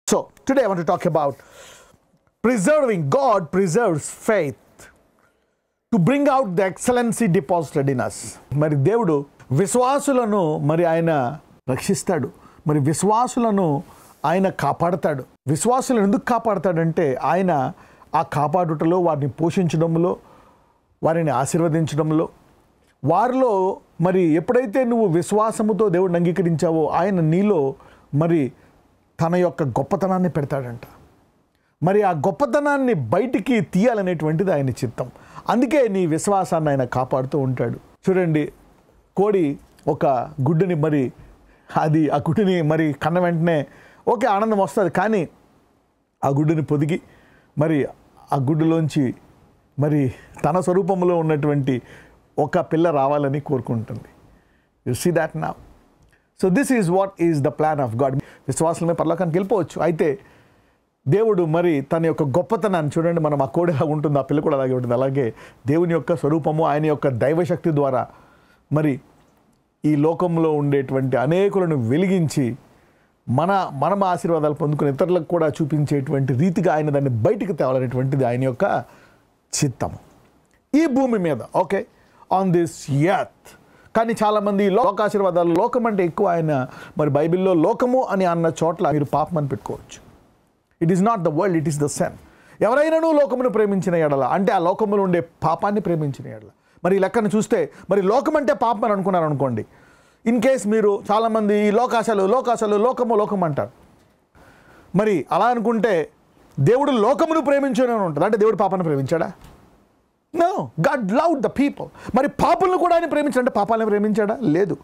So, today I want to talk about preserving. God preserves faith to bring out the excellency deposited in us. మరి దేవుడు విశ్వాసులను ఆయన రక్షిస్తాడు. మరి విశ్వాసులను ఆయన కాపాడతాడు. విశ్వాసులను ఎందుకు కాపాడతాడంటే ఆయన ఆ కాపాడుటలో, వారిని పోషించడంలో, వారిని ఆశీర్వదించడంలో, వారిలో మరి ఎప్పుడైతే నువ్వు విశ్వాసముతో దేవుడిని అంగీకరించావో ఆయన నీలో మరి తన యొక్క గొప్పతనాన్ని పెడతాడంట. మరి ఆ గొప్పతనాన్ని బయటికి తీయాలనేటువంటిది ఆయన చిత్తం. అందుకే నీ విశ్వాసాన్ని ఆయన కాపాడుతూ ఉంటాడు. చూడండి, కోడి ఒక గుడ్డుని ఆ గుడ్డుని కన్న వెంటనే ఓకే ఆనందం వస్తుంది, కానీ ఆ గుడ్డుని పొదిగి ఆ గుడ్డులోంచి తన స్వరూపంలో ఉన్నటువంటి ఒక పిల్ల రావాలని కోరుకుంటుంది. You see that now. So this is what is the plan of God. విశ్వాసమే పరలోకానికి వెళ్ళిపోవచ్చు. అయితే దేవుడు తన యొక్క గొప్పతనాన్ని చూడండి, మనం ఆ కోడి ఎలా ఉంటుంది, ఆ పిల్ల కూడా అలాగే ఉంటుంది. అలాగే దేవుని యొక్క స్వరూపము, ఆయన యొక్క దైవశక్తి ద్వారా ఈ లోకంలో ఉండేటువంటి అనేకులను వెలిగించి మనం ఆశీర్వాదాలు పొందుకుని ఇతరులకు కూడా చూపించేటువంటి రీతిగా ఆయన దాన్ని బయటికి తేవాలనేటువంటిది ఆయన యొక్క చిత్తము ఈ భూమి మీద. Okay, on this earth. కానీ చాలామంది లోకాశీర్వాదాలు, లోకం అంటే ఎక్కువ ఆయన బైబిల్లో లోకము అని అన్న చోట్ల మీరు పాపం అని పెట్టుకోవచ్చు. It is not the world, it is the sun. ఎవరైనాను లోకమును ప్రేమించిన ఎడల అంటే ఆ లోకములో ఉండే పాపాన్ని ప్రేమించిన ఎడల. ఈ లెక్కను చూస్తే లోకం అంటే పాపం అని అనుకున్నారు అనుకోండి. ఇన్ కేస్ మీరు చాలామంది ఈ లోకాశలు లోకము అంటారు. అలా అనుకుంటే దేవుడు లోకమును ప్రేమించనే ఉంటుంది. అంటే దేవుడు పాపాన్ని ప్రేమించాడా? No, God loved the people. పాపులను కూడా ఆయన ప్రేమించాడు. అంటే పాపాలను ప్రేమించాడా? లేదు.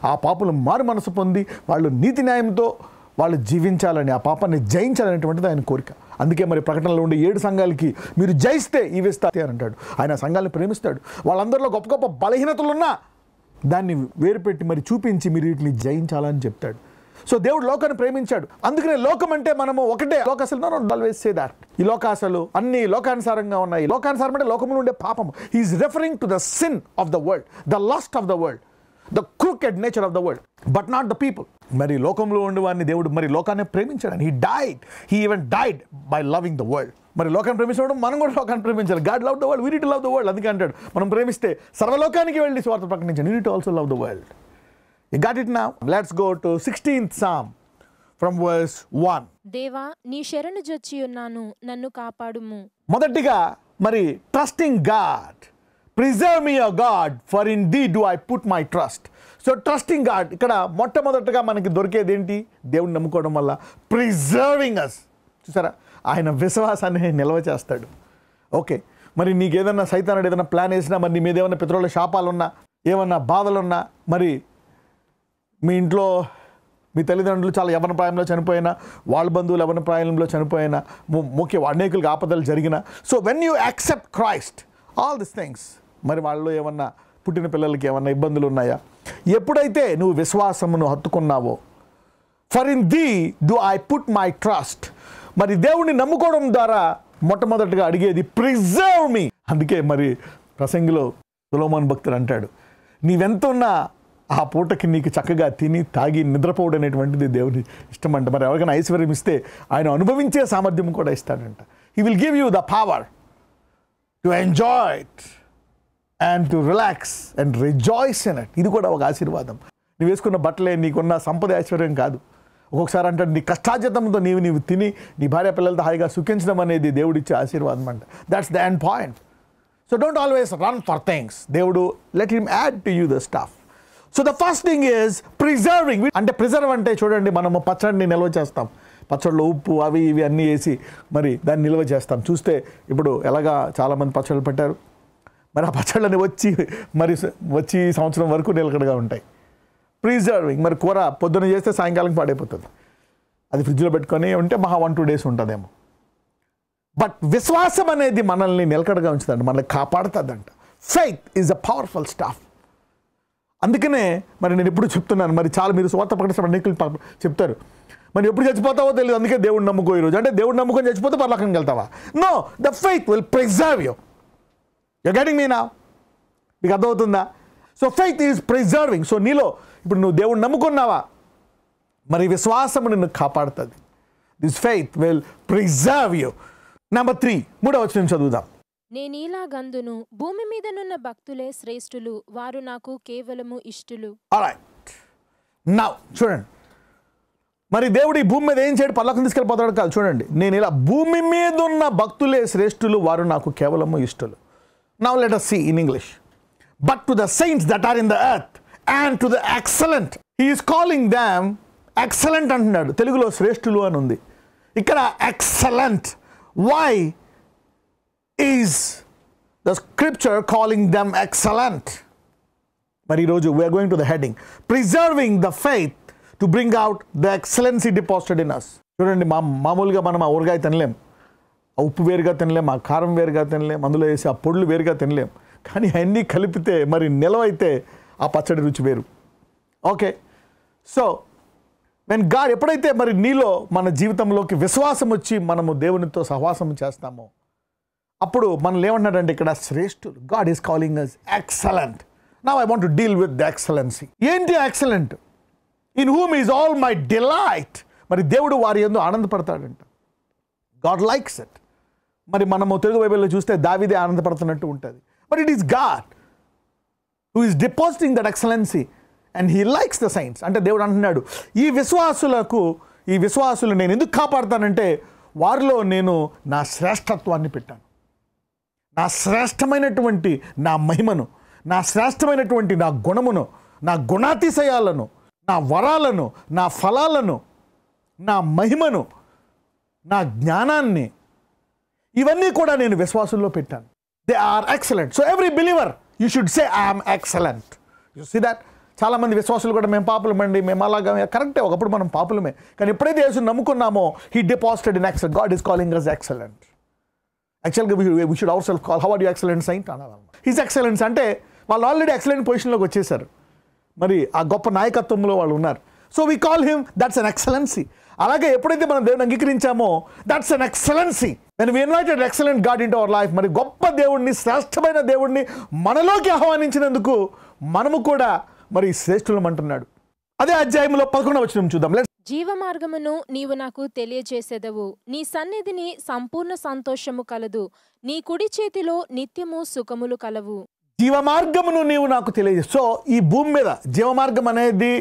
ఆ పాపులు మారు మనసు పొంది వాళ్ళు నీతి న్యాయంతో వాళ్ళు జీవించాలని, ఆ పాపాన్ని జయించాలనేటువంటిది ఆయన కోరిక. అందుకే ప్రకటనలో ఉండే 7 సంఘాలకి మీరు జయిస్తే ఇవి ఇస్తాయి అని అంటాడు. ఆయన సంఘాలను ప్రేమిస్తాడు. వాళ్ళందరిలో గొప్ప గొప్ప బలహీనతలున్నా దాన్ని వేరుపెట్టి చూపించి మీరు వీటిని జయించాలని చెప్తాడు. సో దేవుడు లోకాన్ని ప్రేమించాడు. అందుకనే లోకం అంటే మనము ఒకటే. లోకాశలు ఆల్వేస్ సే దాట్. ఈ లోకాశలు అన్ని లోకానుసారంగా ఉన్నాయి. లోకానుసారం అంటే లోకములో ఉండే పాపము. He's referring to the sin of the world, the lust of the world, the crooked nature of the world, but not the people. లోకంలో ఉండేవాడిని దేవుడు లోకాన్ని ప్రేమించాడు. He even died by loving the world. లోకాన్ని ప్రేమించడం మనం కూడా లోకాన్ని ప్రేమించాలి. God love the world, we need to love the world. అందుకే అంటాడు, మనం ప్రేమిస్తే సర్వలోకానికి వెళ్ళి స్వార్థ ప్రకటించాలి. You need to also love the world. You got it now? Let's go to 16th Psalm from verse 1. దేవా, నీ శరణు జొచ్చి ఉన్నాను, నన్ను కాపాడుము. మొదటిగా trusting God. Preserve me, O God, for in thee do I put my trust. So trusting God, ఇక్కడ మొట్టమొదటిగా మనకి దొరికేది ఏంటి? దేవుని నమ్ముకోవడం వల్ల preserving us. చూసారా, ఆయన విశ్వాసాన్ని నిల్వ చేస్తాడు. ఓకే, నీకు ఏదన్నా సైతానుడు ఏదైనా ప్లాన్ వేసినా, నీ మీద ఏమైనా పితరుల శాపాలున్నా, ఏమన్నా బాధలున్నా, మీ ఇంట్లో మీ తల్లిదండ్రులు చాలా యవ్వన ప్రాయంలో చనిపోయినా, వాళ్ళ బంధువులు యవ్వన ప్రాయంలో చనిపోయినా, ముఖ్య అనేకులకు ఆపదలు జరిగిన. So when you accept Christ, all this things, వాళ్ళు ఏమన్నా పుట్టిన పిల్లలకి ఏమన్నా ఇబ్బందులు ఉన్నాయా? ఎప్పుడైతే నువ్వు విశ్వాసమును హత్తుకున్నావో, ఫర్ ఇన్ దీ do I put my trust. దేవుణ్ణి నమ్ముకోవడం ద్వారా మొట్టమొదటిగా అడిగేది ప్రిజర్వ్ మీ. అందుకే ప్రసంగిలో సొలొమోను భక్తుడు అంటాడు, నీవెంత ఉన్నా ఆ పూటకి నీకు చక్కగా తిని తాగి నిద్రపోవడం అనేటువంటిది దేవుని ఇష్టమంట. ఎవరికైనా ఐశ్వర్యం ఇస్తే ఆయన అనుభవించే సామర్థ్యం కూడా ఇస్తాడంట. He will give you the power to enjoy it and to relax and rejoice in it. ఇది కూడా ఒక ఆశీర్వాదం. నువ్వు వేసుకున్న బట్టలే నీకున్న సంపద ఐశ్వర్యం కాదు. ఒక్కొక్కసారి అంటే నీ కష్టార్జితంతో నీవు తిని నీ భార్య పిల్లలతో హాయిగా సుఖించడం అనేది దేవుడిచ్చే ఆశీర్వాదం అంట. That's the end point. So don't always run for things. దేవుడు let him add to you the stuff. So the first thing is preserving. అంటే ప్రిజర్వ్ అంటే చూడండి, మనము పచ్చడిని నిల్వ చేస్తాం. పచ్చడిలో ఉప్పు అవి ఇవి అన్నీ వేసి దాన్ని నిల్వ చేస్తాం. చూస్తే ఇప్పుడు ఎలాగా చాలామంది పచ్చళ్ళు పెట్టారు. ఆ పచ్చళ్ళని వచ్చి సంవత్సరం వరకు నిలకడగా ఉంటాయి. ప్రిజర్వింగ్. కూర పొద్దున చేస్తే సాయంకాలం పాడైపోతుంది. అది ఫ్రిడ్జ్లో పెట్టుకొని ఉంటే మహా 1-2 days ఉంటుందేమో. బట్ విశ్వాసం అనేది మనల్ని నిలకడగా ఉంచుతుందంట, మనల్ని కాపాడుతుందంట. Faith is a powerful stuff. అందుకనే నేను ఎప్పుడు చెప్తున్నాను, చాలా మీరు స్వార్థ ప్రకటించిన అనేకులు చెప్తారు, ఎప్పుడు చచ్చిపోతావో తెలియదు, అందుకే దేవుడిని నమ్ముకో ఈరోజు. అంటే దేవుడిని నమ్ముకొని చచ్చిపోతే పరలోకానికి వెళ్తావా? No, the faith will preserve you. You getting me now? మీకు అర్థమవుతుందా? So faith is preserving. So నీలో ఇప్పుడు నువ్వు దేవుడిని నమ్ముకున్నావా, మరి విశ్వాసము నిన్ను కాపాడుతుంది. This faith will preserve you. Number 3, 3వ వచనం చదువుదాం. నేనీలాగందును భూమి మీదనున్న భక్తులే శ్రేష్ఠులు, వారు నాకు కేవలము ఇష్టులు. ఆల్రైట్, నౌ చూడండి, మరి దేవుడు ఈ భూమి మీద ఏం చేయడు, పరలోకం తీసుకెళ్ళిపోతాడు కాదు. చూడండి, నేను ఇలా భూమి మీద ఉన్న భక్తులే శ్రేష్ఠులు, వారు నాకు కేవలము ఇష్టలు. Now let us see in English. But to the saints that are in the earth and to the excellent, he is calling them excellent అంటున్నాడు. తెలుగులో శ్రేష్ఠులు అని ఉంది, ఇక్కడ excellent. Why is the scripture calling them excellent? మరి ఈరోజు we are going to the heading, preserving the faith to bring out the excellency deposited in us. చూడండి, మామూలుగా మనం ఆ ఊరగాయ తినలేం, ఆ ఉప్పు వేరుగా తినలేం, ఆ కారం వేరుగా తినలేం, అందులో వేసి ఆ పొడులు వేరుగా తినలేం. కానీ అన్నీ కలిపితే మరి నిలవైతే ఆ పచ్చడి రుచి వేరు. ఓకే, సో వెన్ గాడ్, ఎప్పుడైతే మరి నీలో మన జీవితంలోకి విశ్వాసం వచ్చి మనము దేవునితో సహవాసం చేస్తామో అప్పుడు మనల్ని ఏమంటున్నాడంటే ఇక్కడ శ్రేష్ఠులు. God is calling us excellent. Now I want to deal with the excellency. ఏంటి excellent? In whom is all my delight. మరి దేవుడు వారి యందు ఆనందపడతాడంట. God likes it. మరి మనము తెలుగు బైబిల్లో చూస్తే దావీదే ఆనందపడుతున్నట్టు ఉంటుంది. But it is God who is depositing that excellency and he likes the science. అంటే దేవుడు అంటున్నాడు, ఈ విశ్వాసులు నేను ఎందుకు కాపాడుతానంటే వారిలో నేను నా శ్రేష్టత్వాన్ని పెట్టాను, నా శ్రేష్టమైనటువంటి నా మహిమను, నా శ్రేష్టమైనటువంటి నా గుణమును, నా గుణాతిశయాలను, నా వరాలను, నా ఫలాలను, నా మహిమను, నా జ్ఞానాన్ని, ఇవన్నీ కూడా నేను విశ్వాసుల్లో పెట్టాను. They are excellent. So every believer you should say I'm excellent. You see that? చాలామంది విశ్వాసులు కూడా మేము పాపులమండి, మేము అలాగా, కరెక్టే, ఒకప్పుడు మనం పాపులమే, కానీ ఎప్పుడైతే యేసుని నమ్ముకున్నామో he deposited in excellent. God is calling us excellent. యాక్చువల్గా we should our self call, how are you excellent saint అనాలి. హీస్ ఎక్సలెన్స్ అంటే వాళ్ళు ఆల్రెడీ ఎక్సలెంట్ పొజిషన్లోకి వచ్చేసారు, మరి ఆ గొప్ప నాయకత్వంలో వాళ్ళు ఉన్నారు. So we call him, that's an excellency. అలాగే ఎప్పుడైతే మనం దేవుని అంగీకరించామో that's an excellency. When we invited excellent God into our life, మరి గొప్ప దేవుడిని, శ్రేష్టమైన దేవుడిని మనలోకి ఆహ్వానించినందుకు మనము కూడా మరి శ్రేష్ఠులం అంటున్నాడు. అదే అధ్యాయంలో 11వ వచనం చూద్దాం. జీవమార్గమును నీవు నాకు తెలియజేసేదవు, నీ సన్నిధిని సంపూర్ణ సంతోషము కలదు, నీ కుడి చేతిలో నిత్యము సుఖములు కలవు. జీవమార్గమును నీవు నాకు తెలియజే. సో ఈ భూమి మీద జీవమార్గం అనేది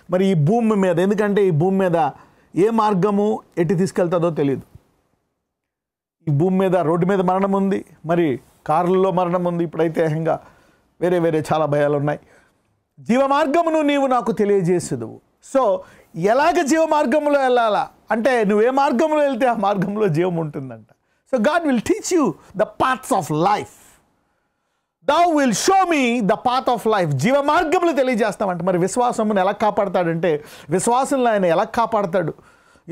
మరి ఈ భూమి మీద, ఎందుకంటే ఈ భూమి మీద ఏ మార్గము ఎటు తీసుకెళ్తుందో తెలియదు. ఈ భూమి మీద రోడ్డు మీద మరణం ఉంది, మరి కార్లలో మరణం ఉంది, ఇప్పుడైతే ఏకంగా వేరే చాలా భయాలు ఉన్నాయి. జీవమార్గమును నీవు నాకు తెలియజేసేదవు. సో ఎలాగ జీవమార్గంలో వెళ్ళాలా అంటే నువ్వు ఏ మార్గంలో వెళ్తే ఆ మార్గంలో జీవం ఉంటుందంట. So God will teach you the paths of life. Thou will show me the path of life. జీవ మార్గములు తెలియజేస్తామంట. మరి విశ్వాసమును ఎలా కాపాడతాడంటే, విశ్వాసంలో ఆయన ఎలా కాపాడతాడు?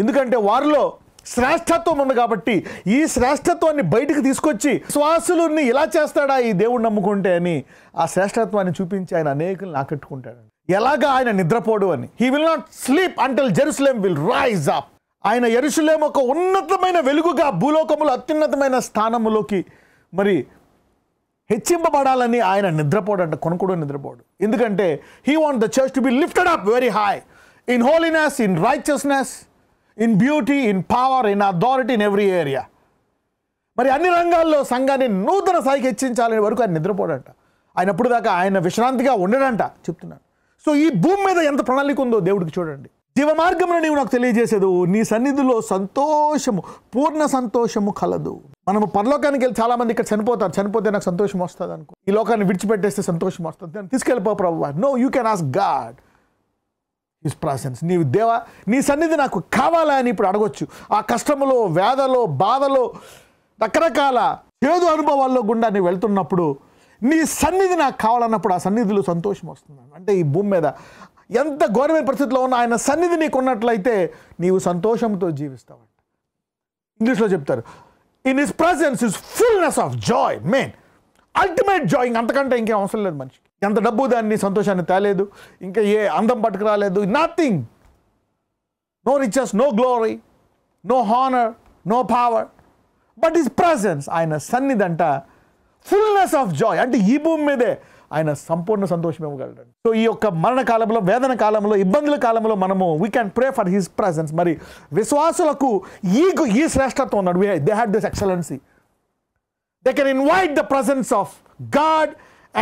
ఎందుకంటే వారిలో శ్రేష్టత్వం ఉంది కాబట్టి ఈ శ్రేష్టత్వాన్ని బయటకు తీసుకొచ్చి విశ్వాసులని ఇలా చేస్తాడా ఈ దేవుడు నమ్ముకుంటే అని ఆ శ్రేష్టత్వాన్ని చూపించి ఆయన అనేకులను ఆకట్టుకుంటాడు. ఎలాగా ఆయన నిద్రపోడు అని. He will not sleep until Jerusalem will rise up. ఆయన యెరూషలేము ఒక ఉన్నతమైన వెలుగుగా భూలోకములో అత్యున్నతమైన స్థానములోకి మరి హెచ్చింపబడాలని ఆయన నిద్రపోడంట, కొనుక్కుడు నిద్రపోడు. ఎందుకంటే he want the church to be lifted up very high in holiness, in righteousness, in beauty, in power, in authority, in every area. మరి అన్ని రంగాల్లో సంఘాన్ని నూతన స్థాయికి హెచ్చించాలనే వరకు ఆయన నిద్రపోడంట. ఆయన అప్పుడు దాకా ఆయన విశ్రాంతిగా ఉండడంట చెప్తున్నాను. సో ఈ భూమి మీద ఎంత ప్రణాళిక ఉందో దేవుడికి చూడండి. జీవమార్గమును నీవు నాకు తెలియజేసేదు, నీ సన్నిధిలో సంతోషము, పూర్ణ సంతోషము కలదు. మనము పరలోకానికి వెళ్ళి చాలా మంది ఇక్కడ చనిపోతారు, చనిపోతే నాకు సంతోషం వస్తుంది అనుకో, ఈ లోకాన్ని విడిచిపెట్టేస్తే సంతోషం వస్తుంది, తీసుకెళ్ళిపో ప్రభువా. No, you can ask God his presence. నీవు దేవా నీ సన్నిధి నాకు కావాలా అని ఇప్పుడు అడగొచ్చు. ఆ కష్టములో, వేదలో, బాధలో, రకరకాల చేదు అనుభవాల్లో గుండా నీవు వెళ్తున్నప్పుడు నీ సన్నిధి నాకు కావాలన్నప్పుడు ఆ సన్నిధిలో సంతోషం వస్తుంది. అంటే ఈ భూమి మీద ఎంత ఘోరమైన పరిస్థితిలో ఉన్న ఆయన సన్నిధి నీకు ఉన్నట్లయితే నీవు సంతోషంతో జీవిస్తావంట. ఇంగ్లీష్లో చెప్తారు, in his presence is fullness of Joy. Main ultimate Joy. అంతకంటే ఇంకేం అవసరం లేదు మనిషికి. ఎంత డబ్బు దాన్ని సంతోషాన్ని తేలేదు, ఇంకా ఏ అందం పట్టుకురాలేదు, nothing. No riches, no glory, no honour, no power, but his presence, ఆయన సన్నిధి అంట ఫుల్నెస్ ఆఫ్ జాయ్. అంటే ఈ భూమి మీదే ఆయన సంపూర్ణ సంతోషం ఇవ్వగలడు. సో ఈ యొక్క మరణ కాలంలో, వేదన కాలంలో, ఇబ్బందుల కాలంలో మనము we can pray for his presence. మరి విశ్వాసులకు ఈ శ్రేష్టత్వం ఉన్నాడు. They had this excellency. They can invite the presence of God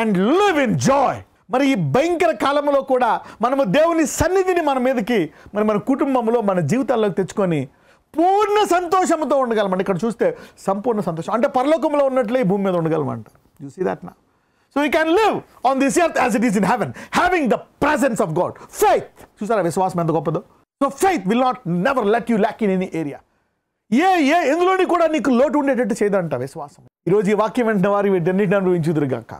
and live in joy. మరి ఈ భయంకర కాలంలో కూడా మనము దేవుని సన్నిధిని మన మీదకి, మన కుటుంబంలో, మన జీవితాల్లోకి తెచ్చుకొని పూర్ణ సంతోషంతో ఉండగలమండి. ఇక్కడ చూస్తే సంపూర్ణ సంతోషం అంటే పరలోకంలో ఉన్నట్లే ఈ భూమి మీద ఉండగలమంట. యు సీ దట్ నా? So you can live on this earth as it is in heaven, having the presence of God. Faith, చూసారా విశ్వాసం ఎంత గొప్పదో. So faith will not never let you lack in any area. ఎందులోని కూడా నీకు లోటు ఉండేటట్టు చేయదంట విశ్వాసం. ఈరోజు ఈ వాక్యం వెంటనే వారి వీటన్నిటిని అనుభవించుదురుగాక.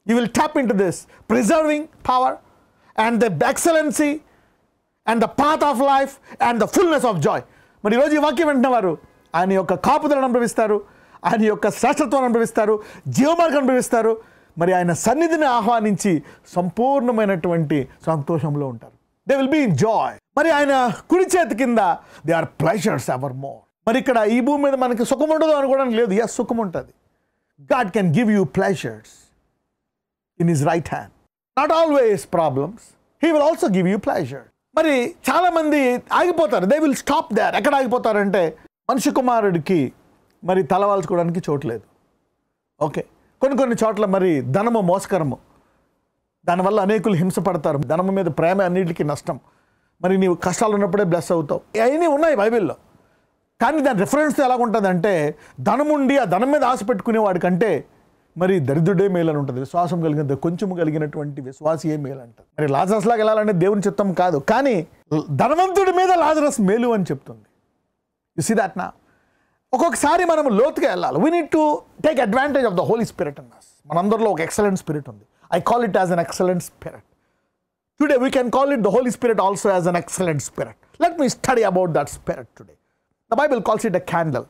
You will tap in to this preserving power and the excellency and the path of life and the fullness of joy. మరి ఈరోజు ఈ వాక్యం వెంటనే వారు ఆయన యొక్క కాపుదలను అనుభవిస్తారు, ఆయన యొక్క శ్రేష్టత్వాన్ని అనుభవిస్తారు, జీవమార్గం అనుభవిస్తారు. మరి ఆయన సన్నిధిని ఆహ్వానించి సంపూర్ణమైనటువంటి సంతోషంలో ఉంటారు. They will be in joy. మరి ఆయన కుడి చేతి కింద they are pleasures ever more. మరి ఇక్కడ ఈ భూమి మీద మనకి సుఖం ఉండదు అనుకోవడానికి లేదు. ఎస్, సుఖం ఉంటుంది. God can give you pleasures in his right hand. Not always problems, he will also give you pleasure. మరి చాలామంది ఆగిపోతారు. They will stop there. ఎక్కడ ఆగిపోతారంటే మనిషి కుమారుడికి మరి తలవాల్చుకోవడానికి చోట్లేదు. ఓకే, కొన్ని చోట్ల మరి ధనము మోసకరము, దానివల్ల అనేకులు హింసపడతారు. ధనము మీద ప్రేమ అన్నిటికీ నష్టం. మరి నీవు కష్టాలు ఉన్నప్పుడే బ్లెస్ అవుతావు. అవన్నీ ఉన్నాయి బైబిల్లో. కానీ దాని రిఫరెన్స్ ఎలా ఉంటుందంటే ధనముండి ఆ ధనం మీద ఆశ పెట్టుకునేవాడి కంటే మరి దరిద్రుడే మేలు అని ఉంటుంది. విశ్వాసం కలిగిన కొంచెము కలిగినటువంటి విశ్వాసియే మేలు అంటారు. మరి లాజరస్ లాగా వెళ్ళాలంటే దేవుని చిత్తం కాదు, కానీ ధనవంతుడి మీద లాజరస్ మేలు అని చెప్తుంది. యు సీ దట్ నా? ఒక్కొక్కసారి మనం లోతుగా వెళ్ళాలి. We need to take advantage of the holy spirit in us. మనందరిలో ఒక ఎక్సలెంట్ స్పిరిట్ ఉంది. I call it as an excellent spirit. Today we can call it the holy spirit also as an excellent spirit. Let me study about that spirit today. The Bible calls it a candle.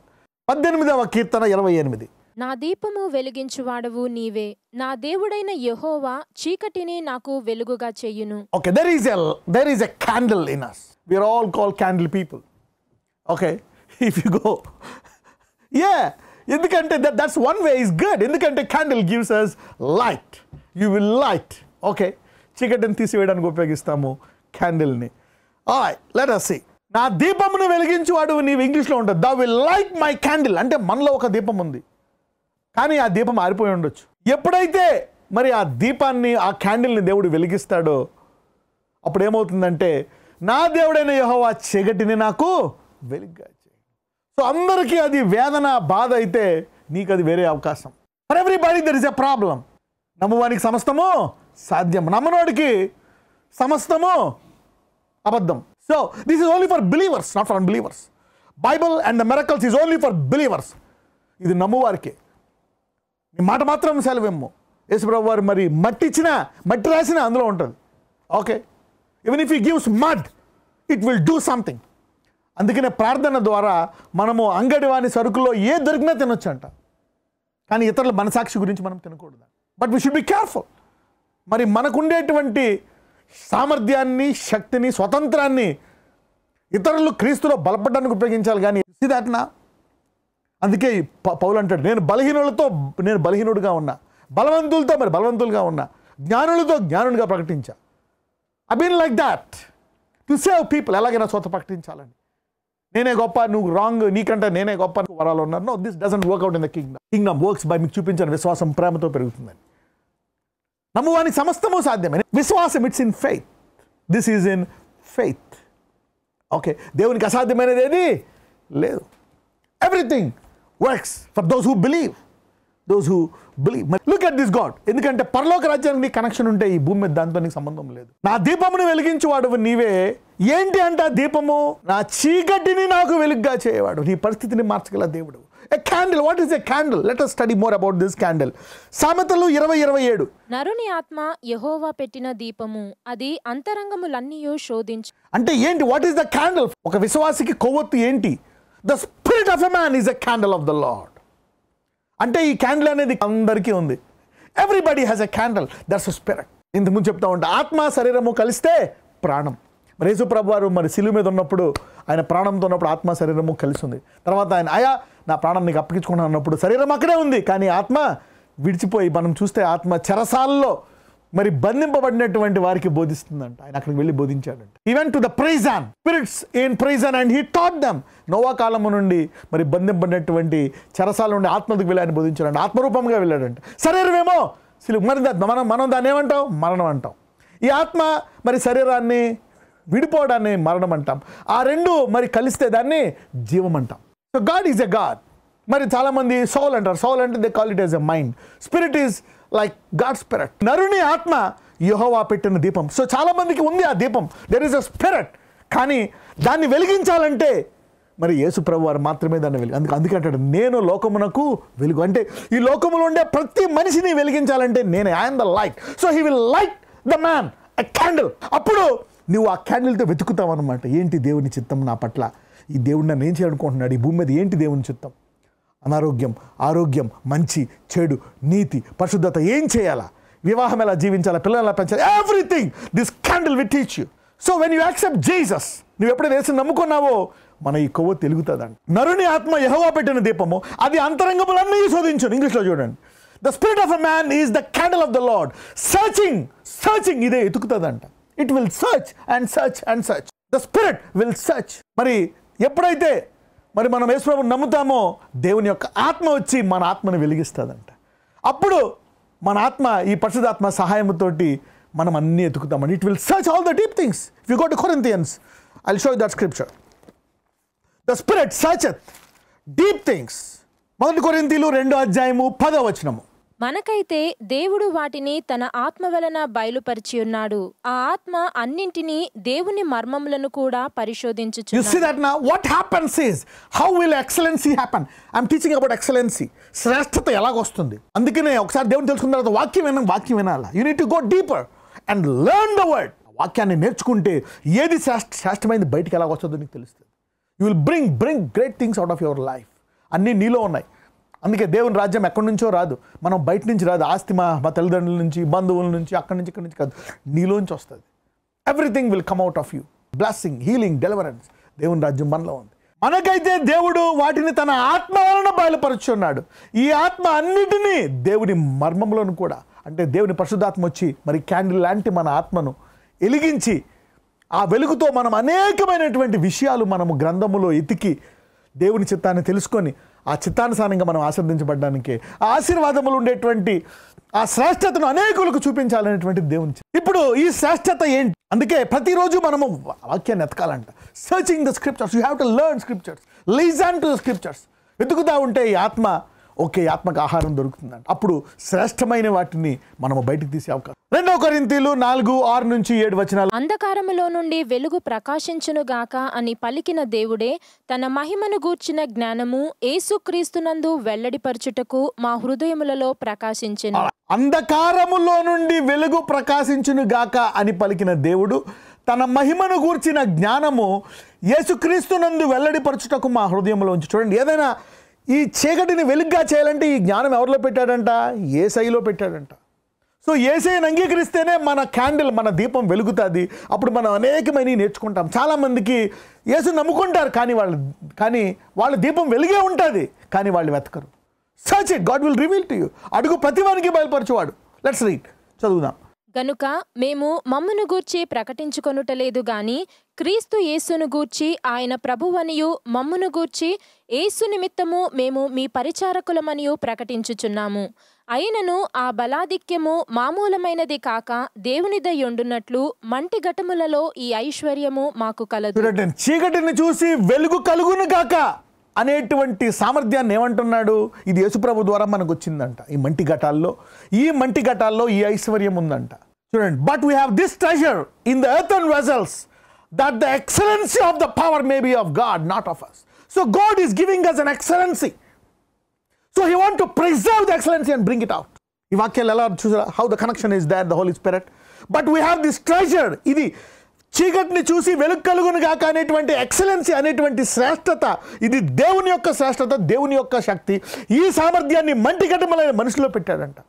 18వ కీర్తన 28. నా దీపము వెలిగించువాడవు నీవే, నా దేవుడైన యెహోవా చీకటిని నాకు వెలుగుగా చెయ్యును. Okay, there is a candle in us. We are all called candle people. Okay, if you go, yeah, ఎందుకంటే that's one way is good. ఎందుకంటే candle gives us light. You will light. Okay, చీకటిని తీసివేయడానికి ఉపయోగిస్తాము క్యాండిల్ని. Alright, let us see. నా దీపమును వెలిగించువాడు నీవు. ఇంగ్లీష్లో ఉంటుంది thou will light my candle. అంటే మనలో ఒక దీపం ఉంది, కానీ ఆ దీపం ఆరిపోయి ఉండొచ్చు. ఎప్పుడైతే మరి ఆ దీపాన్ని, ఆ క్యాండిల్ని దేవుడు వెలిగిస్తాడో అప్పుడు ఏమవుతుందంటే నా దేవుడైన యెహోవా చీకటిని నాకు వెలుగుగా చేయి. సో అందరికీ అది వేదన, బాధ అయితే నీకు అది వేరే అవకాశం. For everybody there is a problem. నమ్మువానికి సమస్తము సాధ్యం, నమ్మనోడికి సమస్తము అబద్ధం. So this is only for believers, not for unbelievers. Bible and the miracles is only for believers. ఇది నమ్మువారికే. నీ మాట మాత్రం సెలవేమో. యేసుప్రభు వారు మరి మట్టి ఇచ్చినా, మట్టి రాసినా అందులో ఉంటుంది. Okay, even if he gives mud it will do something. అందుకనే ప్రార్థన ద్వారా మనము అంగడి వాని సరుకుల్లో ఏ దొరికినా తినొచ్చు అంట, కానీ ఇతరుల మనసాక్షి గురించి మనం తినకూడదు. But we should be careful. మరి మనకుండేటువంటి సామర్థ్యాన్ని, శక్తిని, స్వతంత్రాన్ని ఇతరులు క్రీస్తులో బలపడడానికి ఉపయోగించాలి. కానీ దాటినా అందుకే పౌలు అంటాడు, నేను బలహీనుడుగా ఉన్నా, బలవంతులతో మరి బలవంతులుగా ఉన్నా, జ్ఞానులతో జ్ఞానులుగా ప్రకటించా. I been like that to save people. ఎలాగైనా స్వత ప్రకటించాలని. నేనే గొప్ప, నువ్వు రాంగ్, నీకంటే నేనే గొప్ప వరాలు ఉన్నారు. No, this doesn't work out in the kingdom. Kingdom works by మీకు చూపించిన విశ్వాసం ప్రేమతో పెరుగుతుందని. నమ్మువానికి సమస్తము సాధ్యమే. విశ్వాసం it's in faith. This is in faith. Okay, దేవునికి అసాధ్యమైనది ఏది లేదు. Everything works for those who believe. Look at this God. ఎందుకంటే పరలోక రాజ్యానికి నీకు కనెక్షన్ ఉంటే ఈ భూమి మీద దాంతో నీకు సంబంధం లేదు. నా దీపమును వెలిగించువాడు నీవే. ఏంటి అంటే ఆ దీపము నా చీకటిని నాకు వెలుగ్గా చేయవాడు. నీ పరిస్థితిని మార్చగల దేవుడు. A candle. What is a candle? Let us study more about this candle. సామెతలు 20:27. నరుని ఆత్మ యెహోవా పెట్టిన దీపము, అది అంతరంగములన్నీయు శోధించు. అంటే ఏంటి? What is the candle? ఒక విశ్వాసికి కొవ్వొత్తు ఏంటి? The spirit of a man is a candle of the lord. అంటే ఈ క్యాండిల్ అనేది అందరికీ ఉంది. Everybody has a candle. That's a spirit. ఇంతకుముందు చెప్తా ఉంటా, ఆత్మ శరీరము కలిస్తే ప్రాణం. మరి యేసు ప్రభు వారు మరి శిలువ మీద ఉన్నప్పుడు, ఆయన ప్రాణంతో ఉన్నప్పుడు ఆత్మ శరీరము కలిసి ఉంది. తర్వాత ఆయన ఆయా నా ప్రాణం నీకు అప్పగించుకున్నాను అన్నప్పుడు శరీరం అక్కడే ఉంది, కానీ ఆత్మ విడిచిపోయి, మనం చూస్తే ఆత్మ చెరసాలలో మరి బంధింపబడినటువంటి వారికి బోధిస్తుందంట. ఆయన అక్కడికి వెళ్ళి బోధించాడంట. Even to the prison spirits in prison and he taught them. Noah కాలము నుండి మరి బంధింపబడినటువంటి చెరసాల నుండి ఆత్మకు వెళ్ళి ఆయన బోధించాడంట. ఆత్మరూపంగా వెళ్ళాడంట. శరీరమేమో సిలువ. మరి మనం దాన్ని ఏమంటాం? మరణం అంటాం. ఈ ఆత్మ మరి శరీరాన్ని విడిపోవడాన్ని మరణం అంటాం. ఆ రెండు మరి కలిస్తే దాన్ని జీవం అంటాం. So God is a God. మరి చాలామంది సౌల్ అంటారు. సౌల్ అంటే they call it as a mind. Spirit is like God spirit. నరుని ఆత్మ యెహోవా పెట్టిన దీపం. సో చాలామందికి ఉంది ఆ దీపం. There is a spirit. కానీ దాన్ని వెలిగించాలంటే మరి యేసు ప్రభు వారు మాత్రమే దాన్ని అందుకే అంటాడు, నేను లోకమునకు వెలుగు. అంటే ఈ లోకములో ఉండే ప్రతి మనిషిని వెలిగించాలంటే నేనే. I'm the light. So he will light the man a candle. అప్పుడు నువ్వు ఆ క్యాండిల్తో వెతుకుతావు అనమాట. ఏంటి దేవుని చిత్తం నా పట్ల? ఈ దేవుడు నన్ను ఏం చేయాలనుకుంటున్నాడు? ఈ భూమి మీద ఏంటి దేవుని చిత్తం? అనారోగ్యం, ఆరోగ్యం, మంచి, చెడు, నీతి, పరిశుద్ధత ఏం చేయాలా? వివాహం ఎలా జీవించాలా? పిల్లలు ఎలా పెంచాలి? Everything this candle will teach you. So when you accept Jesus, నువ్వు ఎప్పుడైతే యేసుని నమ్ముకున్నావో మన ఈ కొవ్వు తెలుగుతుందండి. నరుని ఆత్మ యెహోవా పెట్టిన దీపము, అది అంతరంగములన్నీ శోధించును. ఇంగ్లీష్లో చూడండి. The spirit of a man is the candle of the Lord searching ఇదే ఎతుకుతుందంట. It will search and search and search. The spirit will search. మరి ఎప్పుడైతే మరి మనం యేసు ప్రభువుని నమ్ముతామో దేవుని యొక్క ఆత్మ వచ్చి మన ఆత్మను వెలిగిస్తుందంట. అప్పుడు మన ఆత్మ ఈ పరిశుద్ధాత్మ సహాయంతోటి మనం అన్నీ ఎతుకుతామని. It will search all the deep things. If you go to Corinthians, I will show you that scripture. The spirit searcheth deep things. 1 కొరింథీయులు 2:10. మనకైతే దేవుడు వాటిని తన ఆత్మ వలన బయలుపరిచి ఉన్నాడు. ఆ ఆత్మ అన్నింటినీ దేవుని మర్మములను కూడా పరిశోధించుచున్నాడు. You see that now? What happens is, how will excellency happen? I'm teaching about excellency. శ్రేష్టత ఎలాగొస్తుంది? అందుకనే ఒకసారి దేవుని తెలుసుకున్న తర్వాత వాక్యం వినాలా. You need to go deeper and learn the word. వాక్యాన్ని నేర్చుకుంటే ఏది శ్రేష్టమైనది బయటికి ఎలాగొస్తుందో నీకు తెలుస్తుంది. You will bring great things out of your life. అన్నీ నీలో ఉన్నాయి. అందుకే దేవుని రాజ్యం ఎక్కడి నుంచో రాదు, మనం బయట నుంచి రాదు. ఆస్తి మా తల్లిదండ్రుల నుంచి, బంధువుల నుంచి, అక్కడి నుంచి కాదు, నీలోంచి వస్తుంది. Everything will come out of you. Blessing, healing, deliverance. దేవుని రాజ్యం మనలో ఉంది. మనకైతే దేవుడు వాటిని తన ఆత్మ వలన బయలుపరుచున్నాడు. ఈ ఆత్మ అన్నిటినీ దేవుని మర్మములను కూడా, అంటే దేవుని పరిశుద్ధాత్మ వచ్చి మరి క్యాండిల్ లాంటి మన ఆత్మను వెలిగించి ఆ వెలుగుతో మనం అనేకమైనటువంటి విషయాలు మనము గ్రంథములో ఎతికి దేవుని చిత్తాన్ని తెలుసుకొని ఆ చిత్తానుసారంగా మనం ఆశీర్వదించబడడానికి, ఆ ఆశీర్వాదములు ఉండేటువంటి ఆ శ్రేష్టతను అనేకులకు చూపించాలనేటువంటి దేవుని. ఇప్పుడు ఈ శ్రేష్టత ఏంటి? అందుకే ప్రతిరోజు మనము వాక్యాన్ని ఎతకాలంట. Searching the scriptures. You have to learn scriptures, listen to the scriptures. వెతుకుతా ఉంటే ఈ ఆత్మ ఆత్మకు ఆహారం దొరుకుతుందంట. అప్పుడు శ్రేష్టమైన వాటిని మనము బయటకు తీసే అవకాశం. 2 కొరింథీయులు 4:6-7. అంధకారములో నుండి వెలుగు ప్రకాశించునుగాక అని పలికిన దేవుడే తన మహిమను గూర్చిన జ్ఞానము యేసుక్రీస్తునందు వెల్లడిపరచుటకు మా హృదయములలో ప్రకాశించెను. అంధకారములో నుండి వెలుగు ప్రకాశించునుగాక అని పలికిన దేవుడు తన మహిమను గూర్చిన జ్ఞానము యేసుక్రీస్తునందు వెల్లడిపరచుటకు మా హృదయంలో ఉంచి. చూడండి, ఏదైనా ఈ చీకటిని వెలుగ్గా చేయాలంటే ఈ జ్ఞానం ఎవరిలో పెట్టాడంట? యేసయ్యలో పెట్టాడంట. సో యేసయ్యను అంగీకరిస్తేనే మన క్యాండిల్, మన దీపం వెలుగుతుంది. అప్పుడు మనం అనేకమైనవి నేర్చుకుంటాం. చాలామందికి యేసు నమ్ముకుంటారు, కానీ వాళ్ళ దీపం వెలిగే ఉంటుంది, కానీ వాళ్ళు వెతకరు. Search it, God will reveal to you. అడుగు ప్రతివానికి బయలుపరచువాడు. లెట్స్ రీడ్, చదువుదాం. గనుక మేము మమ్మును గూర్చి ప్రకటించుకొనుటలేదు గాని క్రీస్తు యేసును గూర్చి ఆయన ప్రభువనియు మమ్మును గూర్చి యేసు నిమిత్తము మేము మీ పరిచారకులమనియు ప్రకటించుచున్నాము. అయినను ఆ బలాధిక్యము మామూలమైనది కాక దేవునిదయ్యుండునట్లు మంటి ఘటములలో ఈ ఐశ్వర్యము మాకు కలదు. చీకటిని చూసి వెలుగు కలుగును గాక అనేటువంటి సామర్థ్యాన్ని ఏమంటున్నాడు? ఇది యేసుప్రభు ద్వారా మనకు వచ్చిందంట. ఈ మంటి ఘటాల్లో ఈ ఐశ్వర్యం ఉందంట. చూడండి, but we have this treasure in the earthen vessels that the excellency of the power may be of God, not of us. So God is giving us an excellency. So he want to preserve the excellency and bring it out. ఈ వాక్యాలు ఎలా చూసారా? How the connection is there, the Holy Spirit. But we have this treasure. ఇది చీకటిని చూసి వెలుగు కలుగును గాక అనేటువంటి ఎక్సలెన్సీ, అనేటువంటి శ్రేష్టత, ఇది దేవుని యొక్క శ్రేష్టత, దేవుని యొక్క శక్తి. ఈ సామర్థ్యాన్ని మంటిఘటములైన మనుషుల్లో పెట్టాడంట.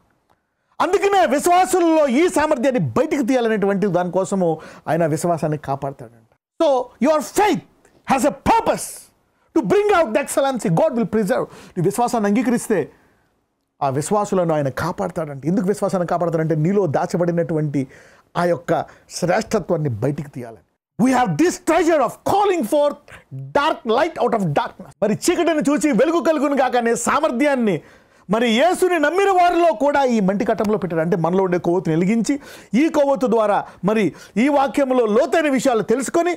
అందుకనే విశ్వాసుల్లో ఈ సామర్థ్యాన్ని బయటికి తీయాలనేటువంటి దానికోసము ఆయన విశ్వాసాన్ని కాపాడతాడంట. So your faith has a purpose to bring out the excellency. God will preserve. నీ విశ్వాసాన్ని అంగీకరిస్తే ఆ విశ్వాసులను ఆయన కాపాడతాడంటే. ఎందుకు విశ్వాసాన్ని కాపాడతాడంటే నీలో దాచబడినటువంటి ఆ యొక్క శ్రేష్టత్వాన్ని బయటికి తీయాలని. We have this treasure of calling forth dark light out of darkness. మరి చీకటిని చూసి వెలుగు కలుగును గాక అనే సామర్థ్యాన్ని మరి యేసుని నమ్మిన వారిలో కూడా ఈ మంటి కట్టంలో పెట్టాడు. అంటే మనలో ఉండే కొవ్వొత్తుని వెలిగించి ఈ కొవ్వొత్తు ద్వారా మరి ఈ వాక్యంలో లోతైన విషయాలు తెలుసుకొని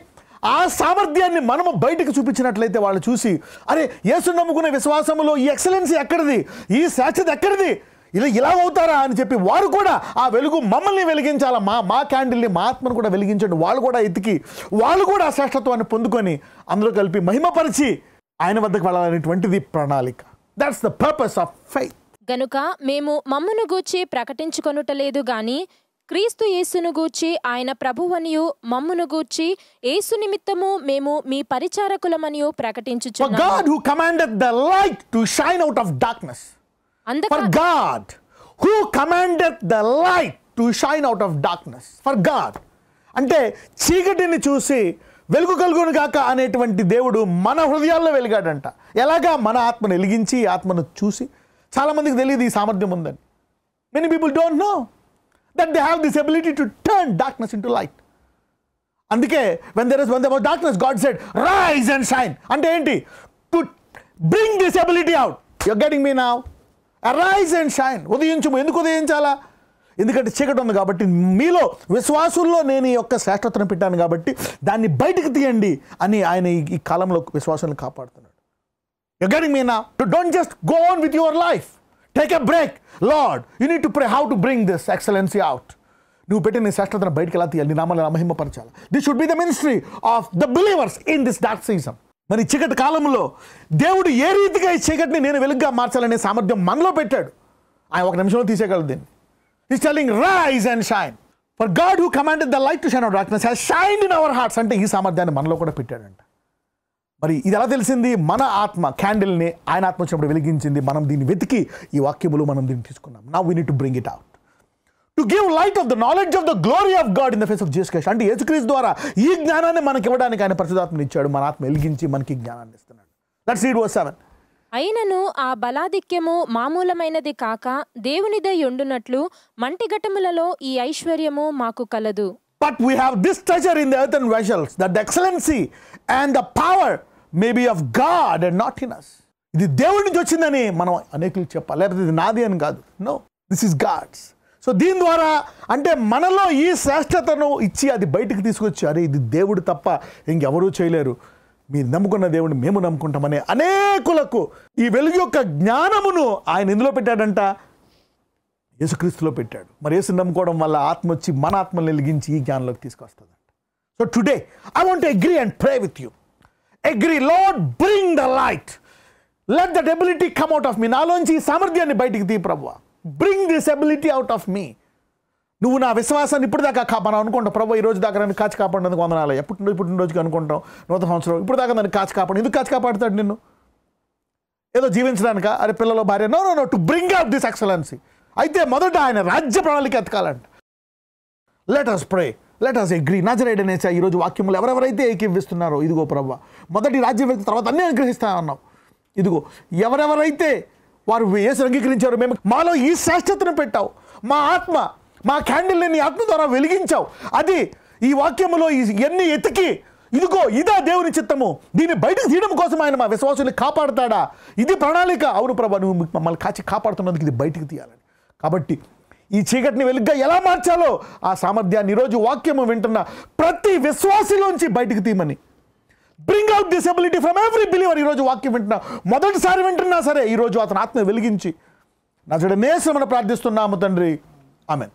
ఆ సామర్థ్యాన్ని మనము బయటకు చూపించినట్లయితే వాళ్ళు చూసి, అరే యేసుని నమ్ముకునే విశ్వాసములో ఈ ఎక్సలెన్సీ ఎక్కడిది, ఈ శ్రేష్టత ఎక్కడిది, ఇలా అవుతారా అని చెప్పి వారు కూడా ఆ వెలుగు మమ్మల్ని వెలిగించాలా, మా క్యాండిల్ని, మా ఆత్మను కూడా వెలిగించండి. వాళ్ళు కూడా ఎతికి వాళ్ళు కూడా ఆ శ్రేష్టత్వాన్ని పొందుకొని అందులో కలిపి మహిమపరిచి ఆయన వద్దకు వెళ్ళాలనేటువంటిది ప్రణాళిక. That's the purpose of faith. గనుక మేము మమ్మును గూర్చి ప్రకటించుకొనుటలేదు గాని క్రీస్తు యేసును గూర్చి ఆయన ప్రభువనియు మమ్మును గూర్చి యేసు నిమిత్తము మేము మీ పరిచారకులమనియు ప్రకటించుచున్నాము. For God who commanded the light to shine out of darkness. For God who commanded the light to shine out of darkness. For God అంటే చీకటిని చూసి వెలుగు కలుగును గాక అనేటువంటి దేవుడు మన హృదయాల్లో వెలిగాడంట. ఎలాగా? మన ఆత్మను వెలిగించి ఆత్మను చూసి. చాలామందికి తెలియదు ఈ సామర్థ్యం ఉందని. Many people don't know that they have this ability to turn darkness into light. అందుకే when there was darkness, God said rise and shine. అంటే ఏంటి? To bring this ability out. You're getting me now? Arise and shine. ఉదయించుము. ఎందుకు ఉదయించాలా? ఎందుకంటే చీకటి ఉంది కాబట్టి. మీలో విశ్వాసుల్లో నేను ఈ యొక్క శ్రేష్టతను పెట్టాను కాబట్టి దాన్ని బయటకు తీయండి అని ఆయన ఈ కాలంలో విశ్వాసాలను కాపాడుతున్నాడు. You're getting me now? Don't just go on with your life. Take a break. Lord, you need to pray how to bring this excellency out. నువ్వు పెట్టిన నీ శ్రేష్టతను బయటకు ఎలా తీయాలి, నీ నామాలను ఎలా మహిమపరచాలి. This should be the ministry of the believers in this dark season. మరి చీకటి కాలంలో దేవుడు ఏ రీతిగా ఈ చీకటిని నేను వెలుగుగా మార్చాలనే సామర్థ్యం మనలో పెట్టాడు. ఆయన ఒక నిమిషంలో తీసేయగలదు దీన్ని. He's telling rise and shine. For God who commanded the light to shine out of darkness has shined in our hearts. అంటే ఈ సామర్థ్యాన్ని మనలో కూడా పెట్టాడంట. మరి ఇది ఎలా తెలిసింది? మన ఆత్మ క్యాండిల్ని ఆయన ఆత్మ వచ్చినప్పుడు వెలిగించింది. మనం దీన్ని వెతికి ఈ వాక్యములు మనం దీన్ని తీసుకున్నాం. Now we need to bring it out. To give light of the knowledge of the glory of God in the face of Jesus Christ. అంటే యేసుక్రీస్తు ద్వారా ఈ జ్ఞానాన్ని మనకి ఇవ్వడానికి ఆయన పరిశుద్ధాత్మని ఇచ్చాడు. మన ఆత్మ వెలిగించి మనకి జ్ఞానాన్ని ఇస్తున్నాడు. Let's read verse 7. అయినను ఆ బలాధిక్యము మామూలమైనది కాక దేవునిదై ఉండునట్లు మంటిఘటములలో ఈ ఐశ్వర్యము మాకు కలదు. But we have this treasure in the earthen vessels, that the excellency and the power may be of God and not in us. ఇది దేవుడి నుంచి వచ్చిందని మనం అనేకులు చెప్పాలి. లేకపోతే ఇది నాది అని కాదు. No, this is God's. So దీని ద్వారా అంటే మనలో ఈ శ్రేష్టతను ఇచ్చి అది బయటకు తీసుకొచ్చి, అరే ఇది దేవుడు తప్ప ఇంకెవరూ చేయలేరు, మీరు నమ్ముకున్న దేవుడిని మేము నమ్ముకుంటామనే అనేకులకు ఈ వెలుగు యొక్క జ్ఞానమును ఆయన ఇందులో పెట్టాడంట, యేసుక్రీస్తులో పెట్టాడు. మరి యేసుని నమ్ముకోవడం వల్ల ఆత్మ వచ్చి మన ఆత్మను వెలిగించి ఈ జ్ఞానంలోకి తీసుకొస్తుందంట. So today I want to agree and pray with you. Agree, Lord bring the light, let that ability come out of me. నాలోంచి ఈ సామర్థ్యాన్ని బయటికి తీ ప్రభువా. Bring this ability out of me. నువ్వు నా విశ్వాసాన్ని ఇప్పుడు దాకా మనం అనుకుంటాం, ప్రభు ఈ రోజు దాకా నన్ను కాచి కాపాడినందుకు వందనాలు. పుట్టినరోజుకి అనుకుంటాం, నూతన సంవత్సరం ఇప్పుడు దాకా నన్ను కాచి కాపాడు. ఎందుకు కాచి కాపాడుతాడు నిన్ను? ఏదో జీవించడానిక? అరే పిల్లలు భార్య? No no no, to bring out this excellency. అయితే మొదట ఆయన రాజ్య ప్రణాళిక ఎతకాలంట. Let us pray, let us agree. నజరేయుడైన యేసయ్య ఈరోజు వాక్యములు ఎవరెవరైతే ఏకీవిస్తున్నారో, ఇదిగో ప్రభువా మొదటి రాజ్యం వ్యక్తి తర్వాత అన్నీ అనుగ్రహిస్తా అన్నావు. ఇదిగో ఎవరెవరైతే వారు యేసుని అంగీకరించారు, మేము మాలో ఈ శ్రేష్టతను పెట్టావు, మా ఆత్మ మా క్యాండిల్ని నీ ఆత్మ ద్వారా వెలిగించావు. అది ఈ వాక్యములో ఎన్ని ఎతికి ఇదిగో ఇదా దేవుని చిత్తము, దీన్ని బయటకు తీయడం కోసం ఆయన మా విశ్వాసుల్ని కాపాడుతాడా? ఇది ప్రణాళిక. అవును ప్రభా, నువ్వు మమ్మల్ని కాచి కాపాడుతున్నందుకు ఇది బయటకు తీయాలని. కాబట్టి ఈ చీకటిని వెలుగ్గా ఎలా మార్చాలో ఆ సామర్థ్యాన్ని ఈరోజు వాక్యము వింటున్న ప్రతి విశ్వాసిలోంచి బయటకు తీయమని. Bring out this ability from every believer. ఈరోజు వాక్యం వింటున్నా, మొదటిసారి వింటున్నా సరే ఈరోజు అతని ఆత్మ వెలిగించి నజరేయుడైన యేసుని ప్రార్థిస్తున్నాము తండ్రి. ఆమేన్.